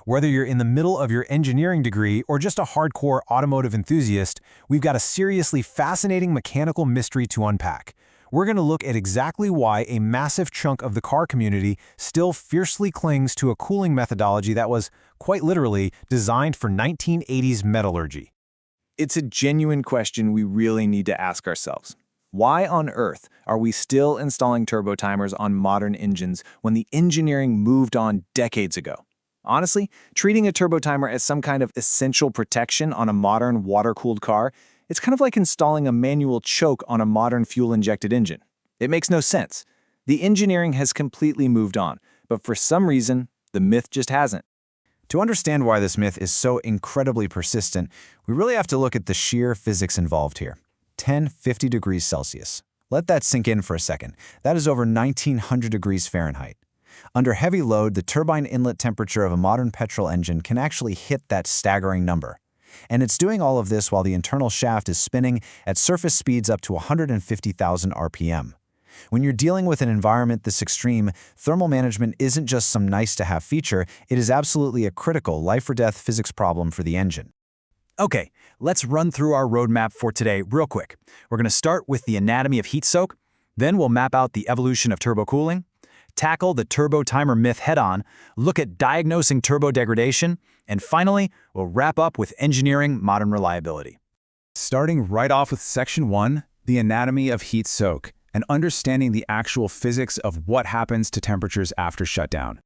Whether you're in the middle of your engineering degree or just a hardcore automotive enthusiast, we've got a seriously fascinating mechanical mystery to unpack. We're going to look at exactly why a massive chunk of the car community still fiercely clings to a cooling methodology that was, quite literally, designed for 1980s metallurgy. It's a genuine question we really need to ask ourselves. Why on earth are we still installing turbo timers on modern engines when the engineering moved on decades ago? Honestly, treating a turbo timer as some kind of essential protection on a modern water-cooled car, it's kind of like installing a manual choke on a modern fuel-injected engine. It makes no sense. The engineering has completely moved on, but for some reason, the myth just hasn't. To understand why this myth is so incredibly persistent, we really have to look at the sheer physics involved here. 1050 degrees Celsius. Let that sink in for a second. That is over 1900 degrees Fahrenheit. Under heavy load, the turbine inlet temperature of a modern petrol engine can actually hit that staggering number. And it's doing all of this while the internal shaft is spinning at surface speeds up to 150,000 RPM. When you're dealing with an environment this extreme, thermal management isn't just some nice-to-have feature, it is absolutely a critical life-or-death physics problem for the engine. Okay, let's run through our roadmap for today real quick. We're going to start with the anatomy of heat soak, then we'll map out the evolution of turbo cooling, tackle the turbo timer myth head-on, look at diagnosing turbo degradation, and finally, we'll wrap up with engineering modern reliability. Starting right off with Section 1, the anatomy of heat soak, and understanding the actual physics of what happens to temperatures after shutdown.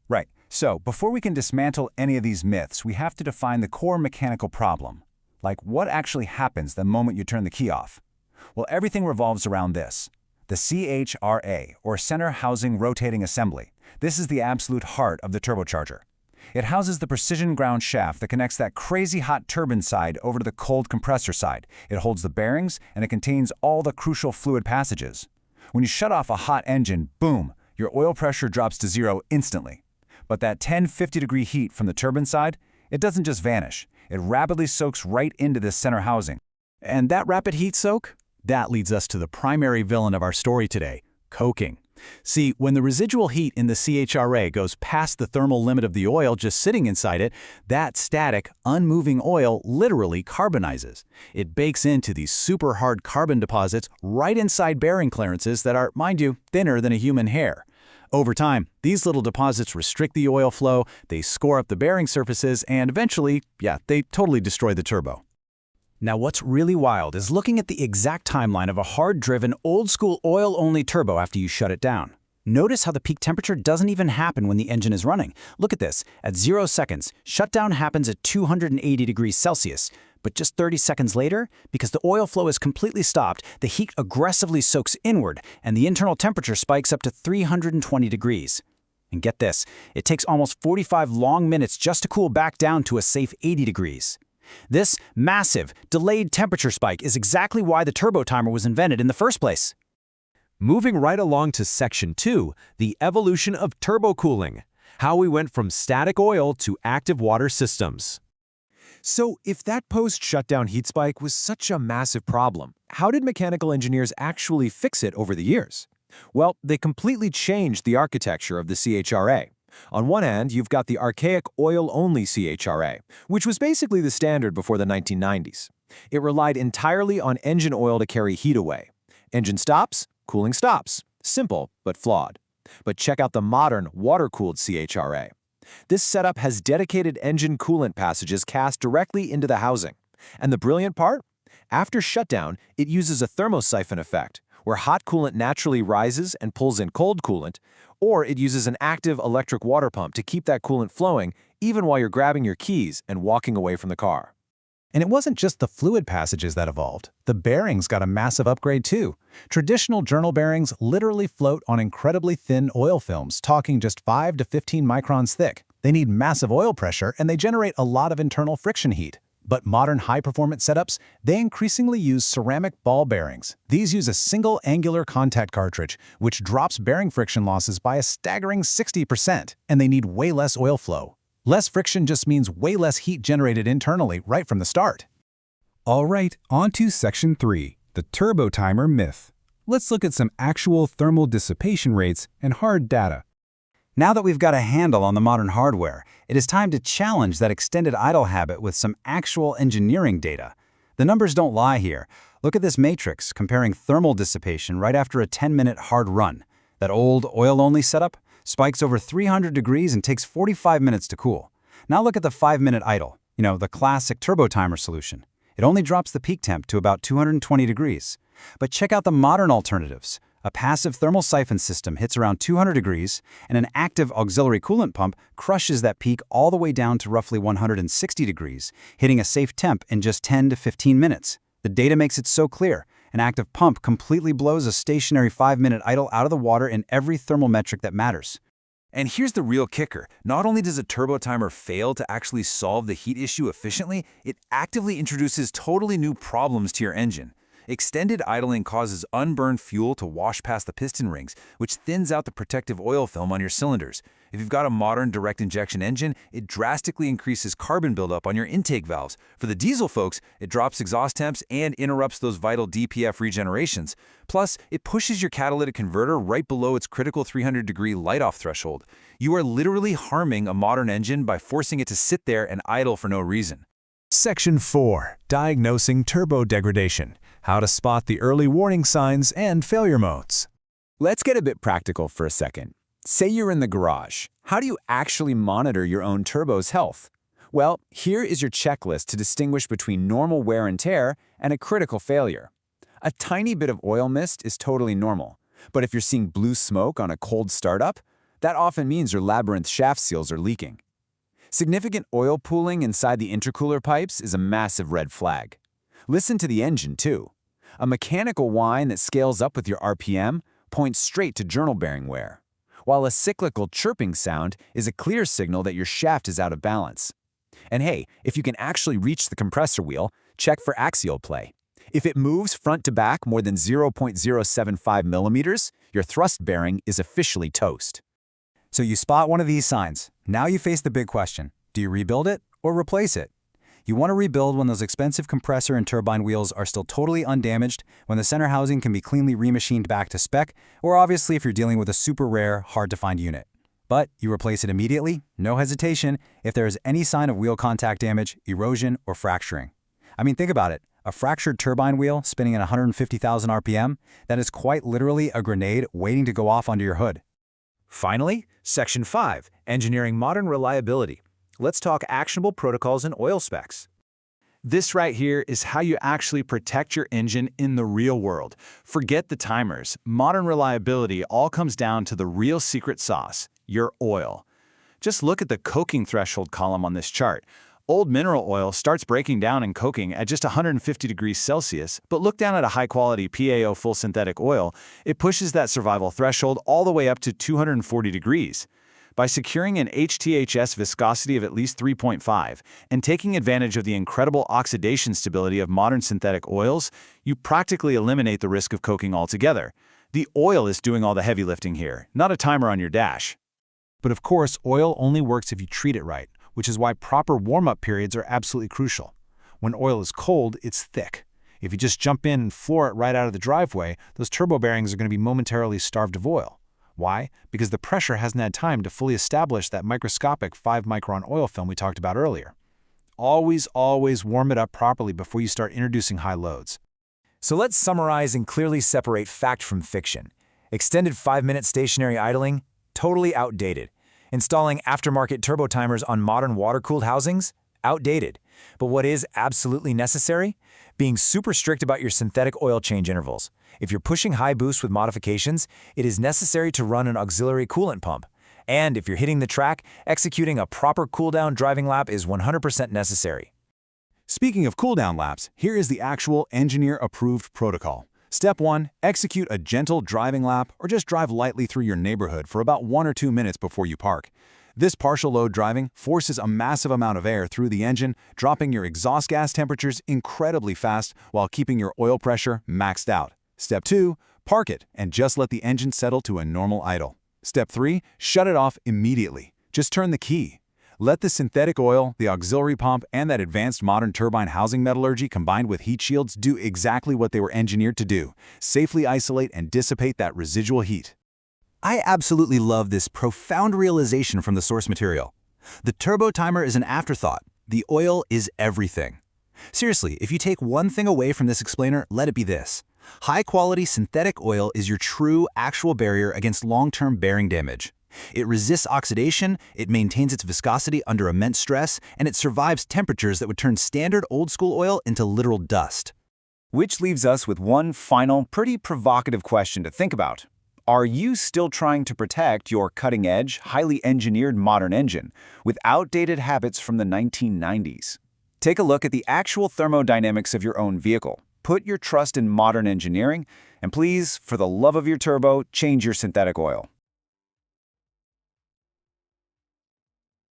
Right, so before we can dismantle any of these myths, we have to define the core mechanical problem. Like, what actually happens the moment you turn the key off? Well, everything revolves around this. The CHRA, or Center Housing Rotating Assembly. This is the absolute heart of the turbocharger. It houses the precision ground shaft that connects that crazy hot turbine side over to the cold compressor side. It holds the bearings, and it contains all the crucial fluid passages. When you shut off a hot engine, boom, your oil pressure drops to zero instantly. But that 1050-degree heat from the turbine side, it doesn't just vanish. It rapidly soaks right into this center housing. And that rapid heat soak? That leads us to the primary villain of our story today, coking. See, when the residual heat in the CHRA goes past the thermal limit of the oil just sitting inside it, that static, unmoving oil literally carbonizes. It bakes into these super hard carbon deposits right inside bearing clearances that are, mind you, thinner than a human hair. Over time, these little deposits restrict the oil flow, they score up the bearing surfaces, and eventually, they totally destroy the turbo. Now what's really wild is looking at the exact timeline of a hard-driven, old-school oil-only turbo after you shut it down. Notice how the peak temperature doesn't even happen when the engine is running. Look at this. At 0 seconds, shutdown happens at 280 degrees Celsius. But just 30 seconds later, because the oil flow is completely stopped, the heat aggressively soaks inward, and the internal temperature spikes up to 320 degrees. And get this, it takes almost 45 long minutes just to cool back down to a safe 80 degrees. This massive, delayed temperature spike is exactly why the turbo timer was invented in the first place. Moving right along to Section 2, the evolution of turbo cooling, how we went from static oil to active water systems. So, if that post-shutdown heat spike was such a massive problem, how did mechanical engineers actually fix it over the years? Well, they completely changed the architecture of the CHRA. On one hand, you've got the archaic oil-only CHRA, which was basically the standard before the 1990s. It relied entirely on engine oil to carry heat away. Engine stops, cooling stops. Simple, but flawed. But check out the modern, water-cooled CHRA. This setup has dedicated engine coolant passages cast directly into the housing. And the brilliant part? After shutdown, it uses a thermosiphon effect, where hot coolant naturally rises and pulls in cold coolant, or it uses an active electric water pump to keep that coolant flowing even while you're grabbing your keys and walking away from the car. And it wasn't just the fluid passages that evolved. The bearings got a massive upgrade too. Traditional journal bearings literally float on incredibly thin oil films, talking just 5 to 15 microns thick. They need massive oil pressure and they generate a lot of internal friction heat. But modern high-performance setups, they increasingly use ceramic ball bearings. These use a single angular contact cartridge, which drops bearing friction losses by a staggering 60%, and they need way less oil flow. Less friction just means way less heat generated internally right from the start. All right, on to Section 3, the turbo timer myth. Let's look at some actual thermal dissipation rates and hard data. Now that we've got a handle on the modern hardware, it is time to challenge that extended idle habit with some actual engineering data. The numbers don't lie here. Look at this matrix comparing thermal dissipation right after a 10-minute hard run. That old oil-only setup spikes over 300 degrees and takes 45 minutes to cool. Now look at the 5-minute idle, the classic turbo timer solution. It only drops the peak temp to about 220 degrees. But check out the modern alternatives. A passive thermal siphon system hits around 200 degrees, and an active auxiliary coolant pump crushes that peak all the way down to roughly 160 degrees, hitting a safe temp in just 10 to 15 minutes. The data makes it so clear. An active pump completely blows a stationary 5-minute idle out of the water in every thermal metric that matters. And here's the real kicker. Not only does a turbo timer fail to actually solve the heat issue efficiently, it actively introduces totally new problems to your engine. Extended idling causes unburned fuel to wash past the piston rings, which thins out the protective oil film on your cylinders. If you've got a modern direct injection engine, it drastically increases carbon buildup on your intake valves. For the diesel folks, it drops exhaust temps and interrupts those vital DPF regenerations. Plus, it pushes your catalytic converter right below its critical 300-degree light-off threshold. You are literally harming a modern engine by forcing it to sit there and idle for no reason. Section 4. Diagnosing turbo degradation. How to spot the early warning signs and failure modes. Let's get a bit practical for a second. Say you're in the garage. How do you actually monitor your own turbo's health? Well, here is your checklist to distinguish between normal wear and tear and a critical failure. A tiny bit of oil mist is totally normal, but if you're seeing blue smoke on a cold startup, that often means your labyrinth shaft seals are leaking. Significant oil pooling inside the intercooler pipes is a massive red flag. Listen to the engine, too. A mechanical whine that scales up with your RPM points straight to journal bearing wear, while a cyclical chirping sound is a clear signal that your shaft is out of balance. And hey, if you can actually reach the compressor wheel, check for axial play. If it moves front to back more than 0.075 millimeters, your thrust bearing is officially toast. So you spot one of these signs. Now you face the big question. Do you rebuild it or replace it? You want to rebuild when those expensive compressor and turbine wheels are still totally undamaged, when the center housing can be cleanly remachined back to spec, or obviously if you're dealing with a super rare, hard-to-find unit. But you replace it immediately, no hesitation, if there is any sign of wheel contact damage, erosion, or fracturing. I mean, think about it. A fractured turbine wheel spinning at 150,000 RPM, that is quite literally a grenade waiting to go off under your hood. Finally, Section 5, Engineering Modern Reliability. Let's talk actionable protocols and oil specs. This right here is how you actually protect your engine in the real world. Forget the timers. Modern reliability all comes down to the real secret sauce, your oil. Just look at the coking threshold column on this chart. Old mineral oil starts breaking down and coking at just 150 degrees Celsius, but look down at a high-quality PAO full synthetic oil. It pushes that survival threshold all the way up to 240 degrees. By securing an HTHS viscosity of at least 3.5 and taking advantage of the incredible oxidation stability of modern synthetic oils, you practically eliminate the risk of coking altogether. The oil is doing all the heavy lifting here, not a timer on your dash. But of course, oil only works if you treat it right, which is why proper warm-up periods are absolutely crucial. When oil is cold, it's thick. If you just jump in and floor it right out of the driveway, those turbo bearings are going to be momentarily starved of oil. Why? Because the pressure hasn't had time to fully establish that microscopic 5-micron oil film we talked about earlier. Always warm it up properly before you start introducing high loads. So let's summarize and clearly separate fact from fiction. Extended 5-minute stationary idling? Totally outdated. Installing aftermarket turbo timers on modern water-cooled housings? Outdated. But what is absolutely necessary? Being super strict about your synthetic oil change intervals. If you're pushing high boost with modifications, it is necessary to run an auxiliary coolant pump. And if you're hitting the track, executing a proper cool-down driving lap is 100% necessary. Speaking of cooldown laps, here is the actual engineer-approved protocol. Step 1, execute a gentle driving lap or just drive lightly through your neighborhood for about 1 or 2 minutes before you park. This partial load driving forces a massive amount of air through the engine, dropping your exhaust gas temperatures incredibly fast while keeping your oil pressure maxed out. Step 2, park it and just let the engine settle to a normal idle. Step 3, shut it off immediately. Just turn the key. Let the synthetic oil, the auxiliary pump, and that advanced modern turbine housing metallurgy combined with heat shields do exactly what they were engineered to do: safely isolate and dissipate that residual heat. I absolutely love this profound realization from the source material. The turbo timer is an afterthought. The oil is everything. Seriously, if you take one thing away from this explainer, let it be this. High-quality synthetic oil is your true, actual barrier against long-term bearing damage. It resists oxidation, it maintains its viscosity under immense stress, and it survives temperatures that would turn standard old-school oil into literal dust. Which leaves us with one final, pretty provocative question to think about. Are you still trying to protect your cutting-edge, highly engineered modern engine with outdated habits from the 1990s? Take a look at the actual thermodynamics of your own vehicle. Put your trust in modern engineering, and please, for the love of your turbo, change your synthetic oil.